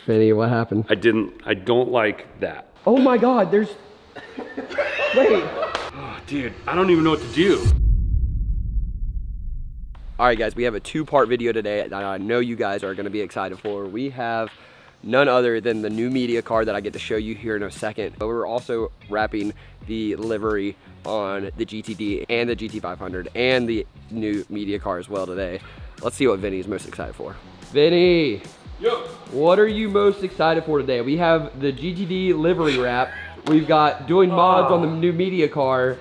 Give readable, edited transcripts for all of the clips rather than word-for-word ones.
Vinny, what happened? I don't like that. Oh my God, there's, wait. Oh, dude, I don't even know what to do. All right, guys, we have a two-part video today that I know you guys are gonna be excited for. We have none other than the new media card that I get to show you here in a second. But we're also wrapping the livery on the GTD and the GT500 and the new media car as well today. Let's see what Vinny's most excited for. Vinny, Yo. what are you most excited for today? We have the GTD livery wrap. We've got doing mods on the new media car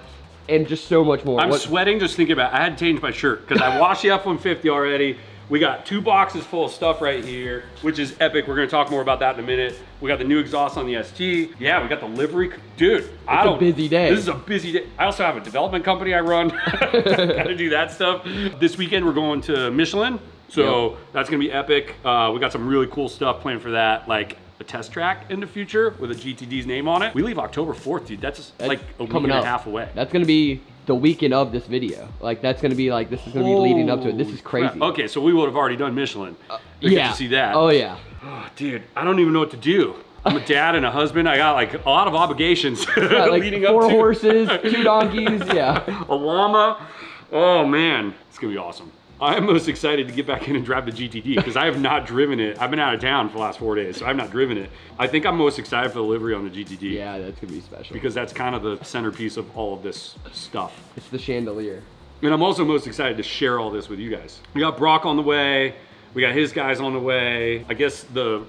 and just so much more. I'm sweating just thinking about it. I had to change my shirt because I washed the F-150 already. We got 2 boxes full of stuff right here, which is epic. We're gonna talk more about that in a minute. We got the new exhaust on the ST. Yeah, we got the livery. Dude, it's a busy day. This is a busy day. I also have a development company I run. Gotta do that stuff. This weekend we're going to Michelin, so that's gonna be epic. We got some really cool stuff planned for that, like a test track in the future with a GTD's name on it. We leave October 4th, dude. That's like a week and a half away. That's gonna be the weekend of this video. Like that's gonna be like, this is gonna be leading up to it. This is crazy. Crap. Okay, so we would have already done Michelin. Yeah. To see that. Oh yeah. Oh, dude, I don't even know what to do. I'm a dad and a husband. I got like a lot of obligations Like leading up 4 to horses, 2 donkeys, yeah. a llama. Oh man, it's gonna be awesome. I'm most excited to get back in and drive the GTD because I have not driven it. I've been out of town for the last 4 days, so I've not driven it. I think I'm most excited for the livery on the GTD. Yeah, that's gonna be special. Because that's kind of the centerpiece of all of this stuff. It's the chandelier. And I'm also most excited to share all this with you guys. We got Brock on the way. We got his guys on the way. I guess the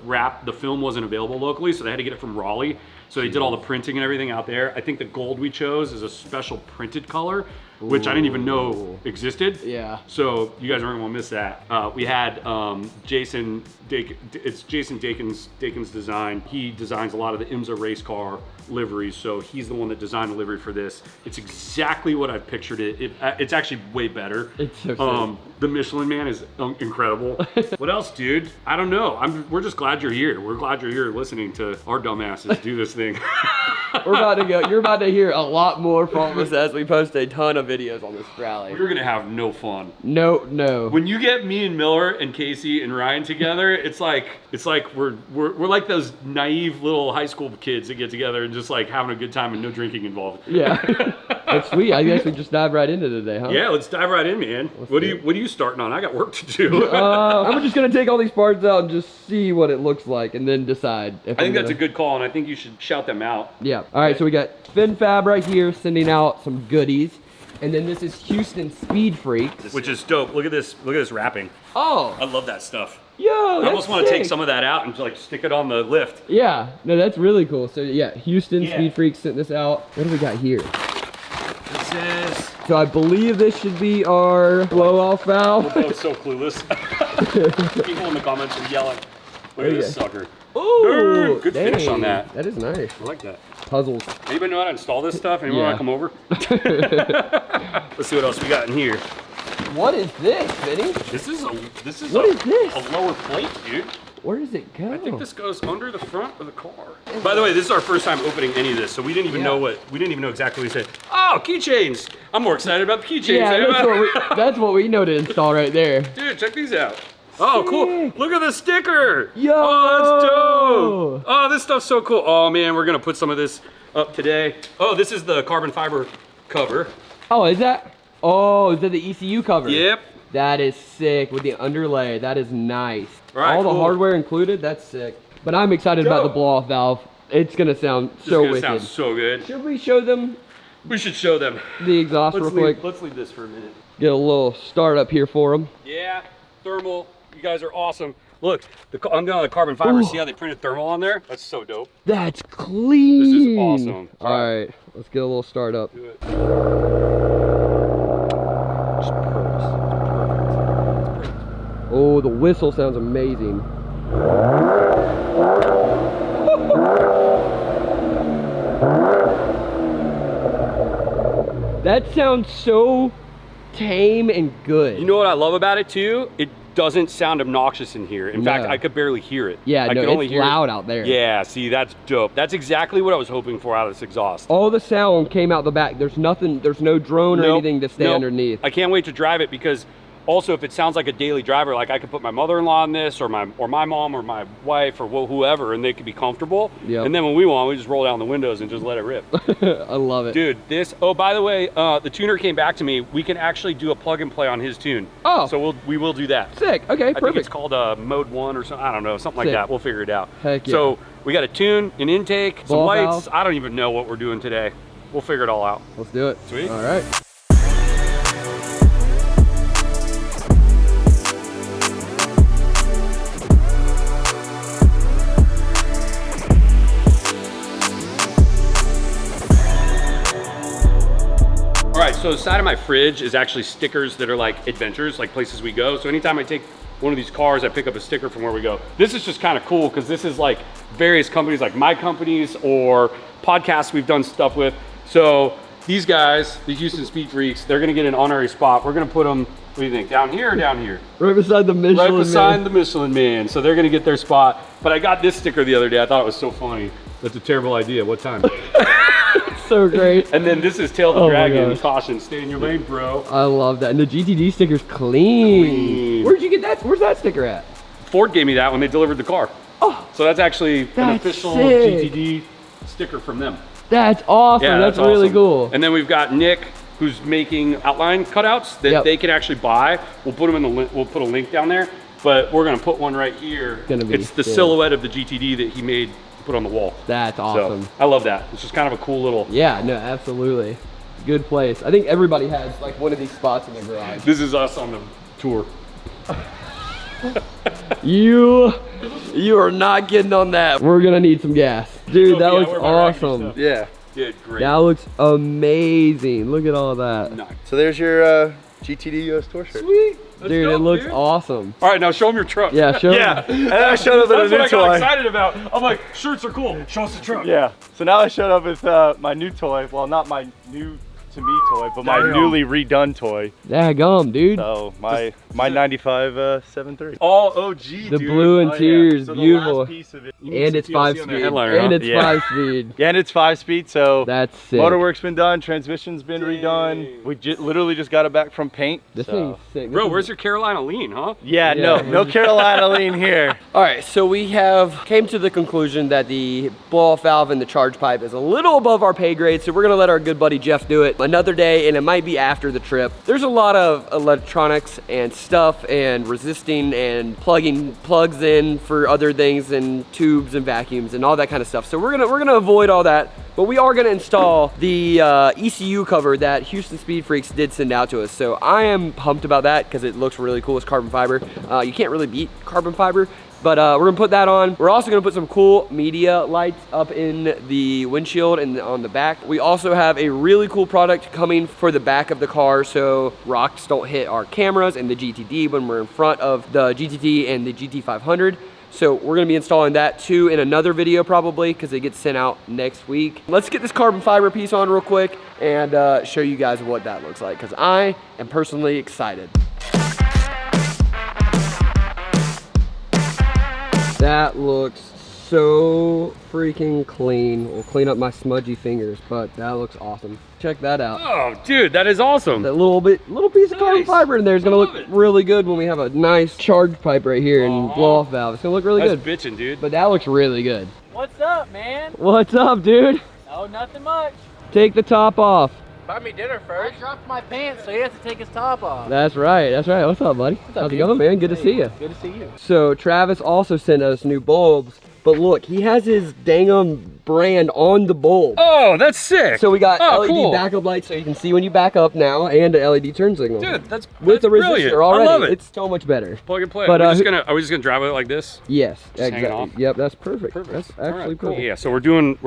film wasn't available locally, so they had to get it from Raleigh. So they did all the printing and everything out there. I think the gold we chose is a special printed color, which I didn't even know existed. Yeah. So you guys aren't gonna miss that. We had Jason Dakin's design. He designs a lot of the IMSA race car liveries, so he's the one that designed the livery for this. It's exactly what I pictured it. It's actually way better. It's so sick. The Michelin man is incredible. What else, dude? I don't know. We're just glad you're here. We're glad you're here listening to our dumbasses do this thing. We're about to go. You're about to hear a lot more from us as we post a ton of videos on this rally. We're gonna have no fun. No. When you get me and Miller and Casey and Ryan together, it's like we're like those naive little high school kids that get together and just like having a good time and no drinking involved. Yeah. That's sweet. I guess we just dive right into today, huh? Yeah, let's dive right in, man. What are you starting on? I got work to do. I'm just gonna take all these parts out and just see what it looks like and then decide. I think that's a good call, and I think you should shout them out. Yeah. All right, so we got Fin Fab right here sending out some goodies. And then this is Houston Speed Freaks. Which is dope. Look at this wrapping. Oh. I love that stuff. Yo, I almost want to take some of that out and like stick it on the lift. Yeah, no, that's really cool. So yeah, Houston Speed Freaks sent this out. What do we got here? This is... So I believe this should be our blow-off valve. We're both so clueless. People in the comments are yelling. Look at this sucker. Ooh, dude, good finish on that. That is nice. I like that. Puzzles. Anybody know how to install this stuff? Anyone want to come over? Let's see what else we got in here. What is this, Vinny? This is What is this? A lower plate, dude. Where does it go? I think this goes under the front of the car. By the way, this is our first time opening any of this, so we didn't even know exactly what we said. Oh, keychains! I'm more excited about the keychains. Yeah, that's what we know to install right there. Dude, check these out. Oh, cool. Look at the sticker. Yo. Oh, that's dope. Oh, this stuff's so cool. Oh, man, we're going to put some of this up today. Oh, this is the carbon fiber cover. Oh, is that? Oh, is that the ECU cover? Yep. That is sick with the underlay. That is nice. All the hardware included. That's sick. But I'm excited about the blow-off valve. It's going to sound so wicked. It's going to sound so good. Should we show them? We should show them. The exhaust real quick. Let's leave this for a minute. Get a little start up here for them. Yeah, thermal. You guys are awesome. Look, I'm down on the carbon fiber. See how they printed thermal on there? That's so dope. That's clean. This is awesome. All right, let's get a little start up. Do it. Just perfect. Oh, the whistle sounds amazing. That sounds so tame and good. You know what I love about it too? It doesn't sound obnoxious in here. In fact, I could barely hear it. Yeah, I could only hear loud out there. Yeah, see, that's dope. That's exactly what I was hoping for out of this exhaust. All the sound came out the back. There's nothing, there's no drone or anything to stay underneath. I can't wait to drive it because Also, if it sounds like a daily driver, like I could put my mother-in-law on this, or my mom, or my wife, or whoever, and they could be comfortable. Yep. And then when we want, we just roll down the windows and just let it rip. I love it. Dude, oh, by the way, the tuner came back to me. We can actually do a plug and play on his tune. Oh. So we will do that. Sick. Okay, I perfect. think it's called Mode 1 or something. I don't know, something like Sick. that. We'll figure it out. Heck yeah. So we got a tune, an intake, some Ball lights. valve. I don't even know what we're doing today. We'll figure it all out. Let's do it. Sweet. All right. All right, so the side of my fridge is actually stickers that are like adventures, like places we go. So anytime I take one of these cars, I pick up a sticker from where we go. This is just kind of cool because this is like various companies, like my companies or podcasts we've done stuff with. So these guys, the Houston Speed Freaks, they're gonna get an honorary spot. We're gonna put them, what do you think, down here or down here? Right beside the Michelin Right beside Man. the Michelin Man. So they're gonna get their spot. But I got this sticker the other day. I thought it was so funny. That's a terrible idea. What time? So great. And then this is Tail the Oh my Dragon. gosh. Caution, stay in your lane, bro. I love that. And the GTD sticker's clean. Clean. Where'd you get that? Where's that sticker at? Ford gave me that when they delivered the car. Oh, So that's actually an That's official sick. GTD sticker from them. that's awesome. Yeah, that's really awesome. cool. And then we've got Nick, who's making outline cutouts that Yep. they can actually buy. We'll put them in the we'll put a link down there, but we're gonna put one right here. Gonna be It's the sick. silhouette of the GTD that he made, put on the wall. That's awesome. So I love that. It's just kind of a cool little. Yeah, no, absolutely. Good place. I think everybody has like one of these spots in their garage. This is us on the tour. You are not getting on that. We're gonna need some gas. Dude, that Yeah, looks we're about to awesome. stuff. Yeah. Dude, great. That looks amazing. Look at all that. Nice. So there's your GTD US Tour shirt. Sweet. Let's Dude, go, it looks dude. awesome. All right, now show them your truck. Yeah, show Yeah. And then I showed up That's with a what new I got toy. excited about. I'm like, shirts are cool. Show us the truck. Yeah. So now I showed up with my new toy. Well, not my new to me toy, but my Damn. newly redone toy. Daggum, dude. So my 95 7.3. All OG, The dude. blue interior's So the beautiful. last piece of it. And it's 5-speed. And it's Yeah. 5-speed. Yeah, and it's 5-speed, so That's sick. motorwork's been done, transmission's been redone. We literally just got it back from paint. This so. thing's sick. Bro, This where's is- your Carolina lean, huh? Yeah, Yeah. no Carolina lean here. All right, so we have came to the conclusion that the blow-off valve and the charge pipe is a little above our pay grade, so we're gonna let our good buddy Jeff do it another day, and it might be after the trip. There's a lot of electronics and stuff and resisting and plugging plugs in for other things and tubes and vacuums and all that kind of stuff. So we're gonna avoid all that, but we are gonna install the ECU cover that Houston Speed Freaks did send out to us. So I am pumped about that because it looks really cool. It's carbon fiber. You can't really beat carbon fiber. But we're gonna put that on. We're also gonna put some cool media lights up in the windshield and on the back. We also have a really cool product coming for the back of the car so rocks don't hit our cameras and the GTD when we're in front of the GTD and the GT500. So we're gonna be installing that too in another video probably because it gets sent out next week. Let's get this carbon fiber piece on real quick and show you guys what that looks like because I am personally excited. That looks so freaking clean. We'll clean up my smudgy fingers, but that looks awesome. Check that out. Oh, dude, that is awesome. That little piece of carbon Nice. fiber in there is gonna I look love it. really good when we have a nice charge pipe right here and Aw. blow off valve. It's gonna look really That's good. bitching, dude. But that looks really good. What's up, man? What's up, dude? Oh, nothing much. Take the top off. Buy me dinner first. I dropped my pants, so he has to take his top off. That's right. That's right. What's up, buddy? How's it going, man? Good to see you. Good to see you. So Travis also sent us new bulbs, but look, he has his dang brand on the bulb. Oh, that's sick. So we got Oh, LED cool. backup lights so you can see when you back up now and an LED turn signal. Dude, that's with the brilliant. resistor already. I love it. It's so much better. Plug and play. But, Are we just gonna drive it like this? Yes, Just hang it exactly. off? Yep, that's perfect. Perfect. That's All actually right, cool. perfect. Yeah, so we're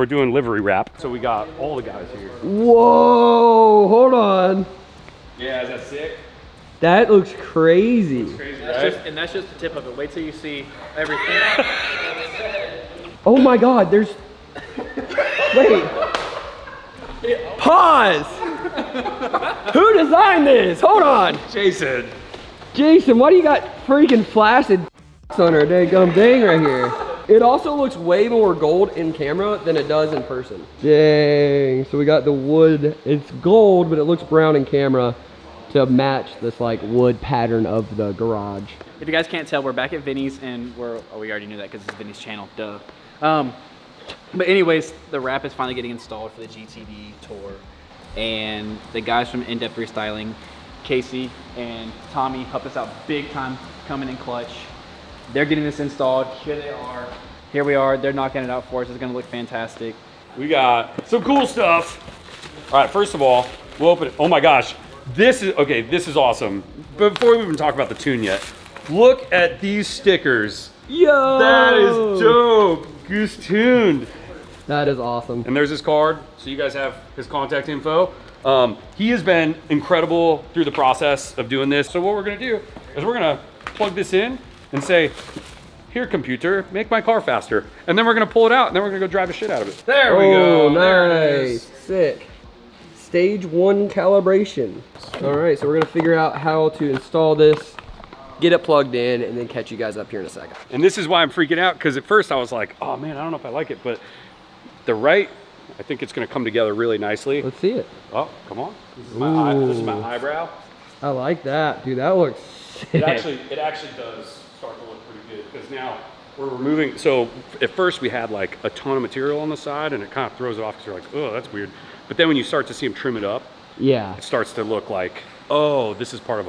doing livery wrap. So we got all the guys here. Whoa, hold on. Yeah, is that sick? That looks crazy. Crazy, And that's just the tip of it. Wait till you see everything. Oh my God, there's, wait. Pause. Who designed this? Hold on. Jason. Jason, why do you got freaking flaccid on our daggum thing right here? It also looks way more gold in camera than it does in person. Dang, so we got the wood. It's gold, but it looks brown in camera. to match this like wood pattern of the garage. If you guys can't tell, we're back at Vinny's, and we already knew that because it's Vinny's channel, duh. But anyways, the wrap is finally getting installed for the GTD Tour, and the guys from In-Depth Restyling, Casey and Tommy, helped us out big time coming in clutch. They're getting this installed. Here they are. Here we are. They're knocking it out for us. It's gonna look fantastic. We got some cool stuff. All right, first of all, we'll open it. Oh my gosh, this is awesome. But before we even talk about the tune yet, look at these stickers. Yo! That is dope. Goose tuned. That is awesome. And there's his card, so you guys have his contact info. He has been incredible through the process of doing this. So what we're gonna do is we're gonna plug this in and say, here computer, make my car faster. And then we're gonna pull it out and then we're gonna go drive the shit out of it. There we go, there it is. Sick. Stage 1 calibration. All right, so we're gonna figure out how to install this, get it plugged in, and then catch you guys up here in a second. And this is why I'm freaking out, because at first I was like, oh man, I don't know if I like it, but the right, I think it's gonna come together really nicely. Let's see it. Oh, come on. This is my eyebrow. I like that, dude. That looks sick. It actually does start to look pretty good, because now we're removing, so at first we had like a ton of material on the side and it kind of throws it off because you're like, oh, that's weird. But then when you start to see him trim it up, yeah, it starts to look like, oh, this is part of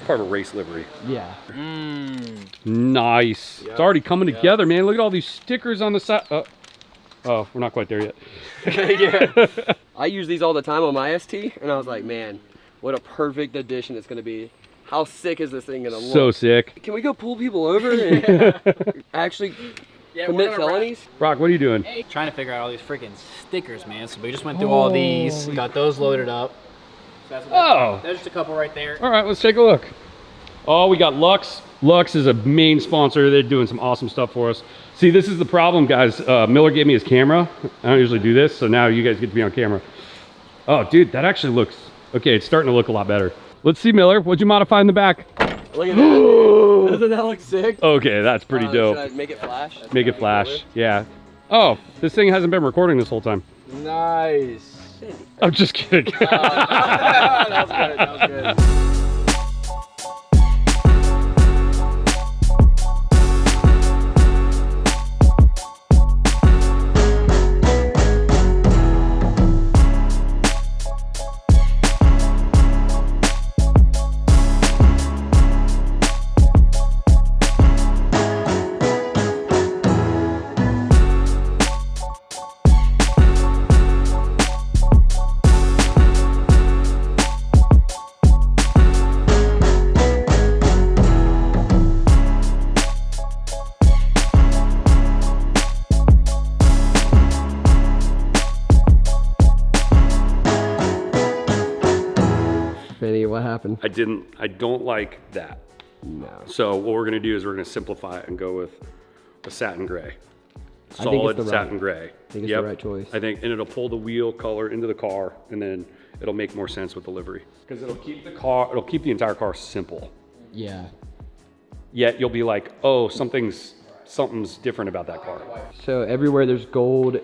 a race livery. Yeah. Nice. Yep. It's already coming together, man. Look at all these stickers on the side. Oh, we're not quite there yet. Yeah. I use these all the time on my ST, and I was like, man, what a perfect addition it's gonna be. How sick is this thing gonna look? So sick. Can we go pull people over and actually commit felonies? Brock, what are you doing? Hey, trying to figure out all these freaking stickers, man. So we just went through all these, got those loaded up. So that's there's just a couple right there. All right, let's take a look. Oh, we got Lux. Lux is a main sponsor. They're doing some awesome stuff for us. See, this is the problem, guys. Miller gave me his camera. I don't usually do this, so now you guys get to be on camera. Oh, dude, that actually looks, okay, it's starting to look a lot better. Let's see, Miller, what'd you modify in the back? Look at that. Doesn't that look sick? Okay, that's pretty dope. Should I make it flash? Make it flash, yeah. Oh, this thing hasn't been recording this whole time. Nice. I'm just kidding. That was good, that was good. What happened? I don't like that. No. So what we're gonna do is we're gonna simplify it and go with a satin gray. I think it's Solid satin gray. I think it's the right choice. I think, and it'll pull the wheel color into the car, and then it'll make more sense with the livery. Because it'll keep the entire car simple. Yeah. Yet you'll be like, oh, something's different about that car. So everywhere there's gold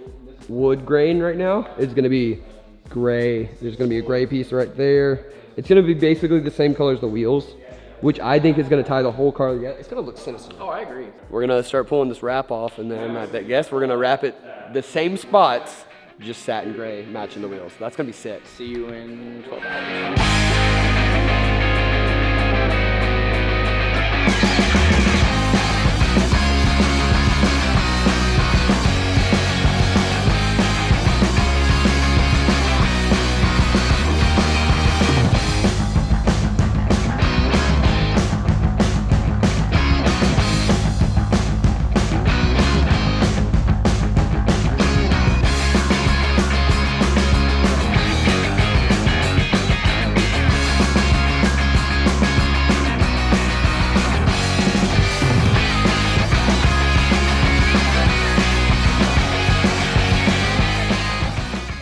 wood grain right now, it's gonna be gray. There's gonna be a gray piece right there. It's gonna be basically the same color as the wheels, which I think is gonna tie the whole car together. It's gonna look sinister. Oh, I agree. We're gonna start pulling this wrap off, and then I guess we're gonna wrap it the same spots, just satin gray, matching the wheels. That's gonna be sick. See you in 12 hours.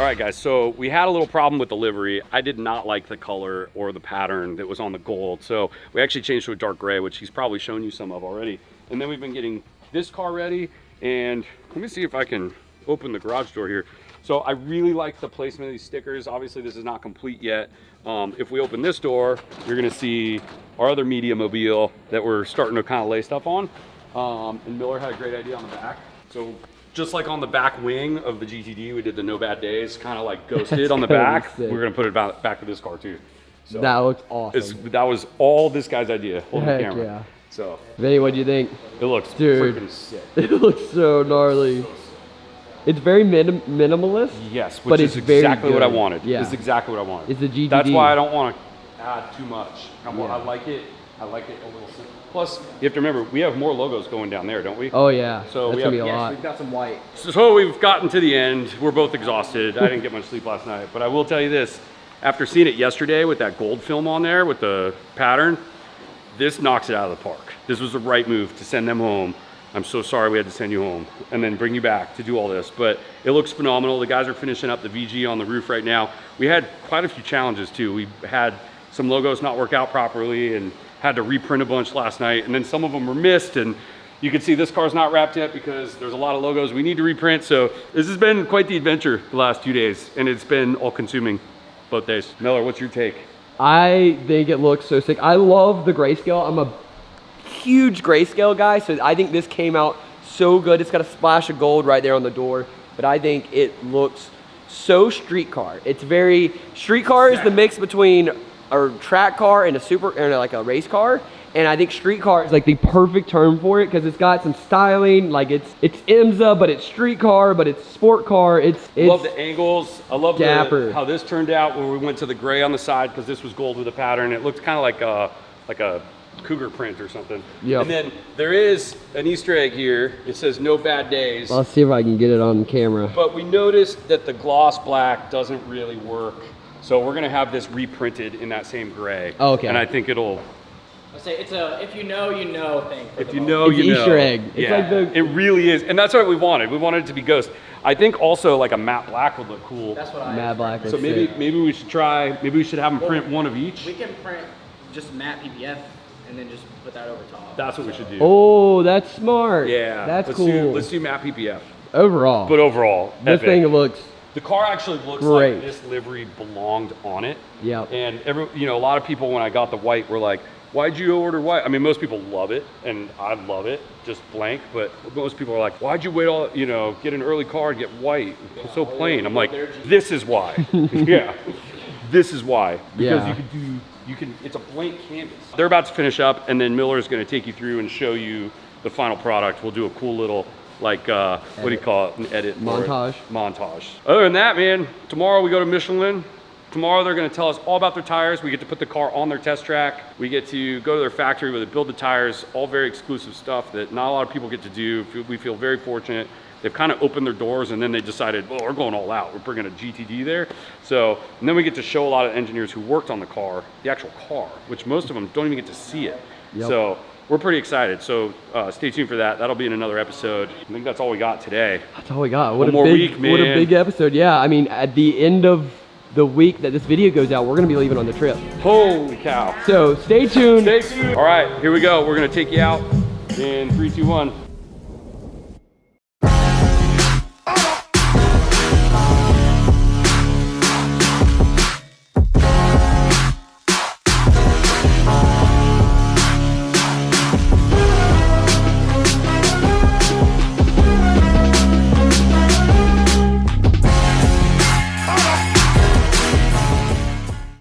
All right, guys, so we had a little problem with the livery. I did not like the color or the pattern that was on the gold. So we actually changed to a dark gray, which he's probably shown you some of already. And then we've been getting this car ready. And let me see if I can open the garage door here. So I really like the placement of these stickers. Obviously this is not complete yet. If we open this door, you're gonna see our other media mobile that we're starting to kind of lay stuff on. And Miller had a great idea on the back. So just like on the back wing of the GTD, we did the No Bad Days, kind of like ghosted on the back. We're gonna put it back to this car too. So that looks awesome. That was all this guy's idea. Hold the camera. Yeah. So Vinny, what do you think? it looks Dude, freaking sick. It looks so gnarly. It's very minimalist. Yes, which but is it's very exactly what I good. wanted. Yeah. This is exactly what I wanted. It's the GTD. That's why I don't want to add too much. I Yeah. like it. I like it a little simple. Plus, you have to remember, we have more logos going down there, don't we? Oh yeah. So that's we gonna be have- a yes, lot. We've got some white. So we've gotten to the end. We're both exhausted. I didn't get much sleep last night, but I will tell you this. After seeing it yesterday with that gold film on there with the pattern, this knocks it out of the park. This was the right move to send them home. I'm so sorry we had to send you home and then bring you back to do all this, but it looks phenomenal. The guys are finishing up the VG on the roof right now. We had quite a few challenges too. We had some logos not work out properly and had to reprint a bunch last night, and then some of them were missed, and you can see this car's not wrapped yet because there's a lot of logos we need to reprint. So this has been quite the adventure the last 2 days, and it's been all consuming both days. Miller, what's your take? I think it looks so sick. I love the grayscale. I'm a huge grayscale guy, so I think this came out so good. It's got a splash of gold right there on the door, but I think it looks so street car. It's very, street car is the mix between a track car and like a race car. And I think street car is like the perfect term for it because it's got some styling. Like it's IMSA, but it's street car, but it's sport car. It's Love the angles. I love dapper. how this turned out when we went to the gray on the side because this was gold with a pattern. It looked kind of like a cougar print or something. Yep. And then there is an Easter egg here. It says No Bad Days. I'll see if I can get it on camera. But we noticed that the gloss black doesn't really work. So we're gonna have this reprinted in that same gray. Oh, okay. And I think it'll, I say it's a if you know thing. if you know, It's you know. Easter egg. It's Yeah, like the- it really is. And that's what we wanted. We wanted it to be ghost. I think also like a matte black would look cool. That's what I. Matte black. So looks maybe sick. we should try, maybe we should have them print one of each. We can print just matte PPF and then just put that over top. That's what we should do. Oh, that's smart. Yeah. That's let's cool. Let's do matte PPF. Overall, But overall, this epic. thing looks The car actually looks great. like this livery belonged on it. Yep. And a lot of people when I got the white were like, why'd you order white? I mean, most people love it, and I love it, just blank. But most people are like, why'd you wait get an early car and get white? It's so plain. I'm like, this is why. Yeah, this is why. Because Yeah. it's a blank canvas. They're about to finish up, and then Miller's going to take you through and show you the final product. We'll do a cool little, what do you call it? An edit. for it. Montage. Montage. Other than that, man, tomorrow we go to Michelin. Tomorrow they're gonna tell us all about their tires. We get to put the car on their test track. We get to go to their factory where they build the tires, all very exclusive stuff that not a lot of people get to do. We feel very fortunate. They've kind of opened their doors and then they decided, well, we're going all out. We're bringing a GTD there. So, and then we get to show a lot of engineers who worked on the car, the actual car, which most of them don't even get to see it. Yep. So we're pretty excited. So stay tuned for that. That'll be in another episode. I think that's all we got today. That's all we got. What One a more big, week, man. What a big episode. Yeah, I mean, at the end of the week that this video goes out, we're gonna be leaving on the trip. Holy cow. So stay tuned. Stay tuned. All right, here we go. We're gonna take you out in 3, 2, 1.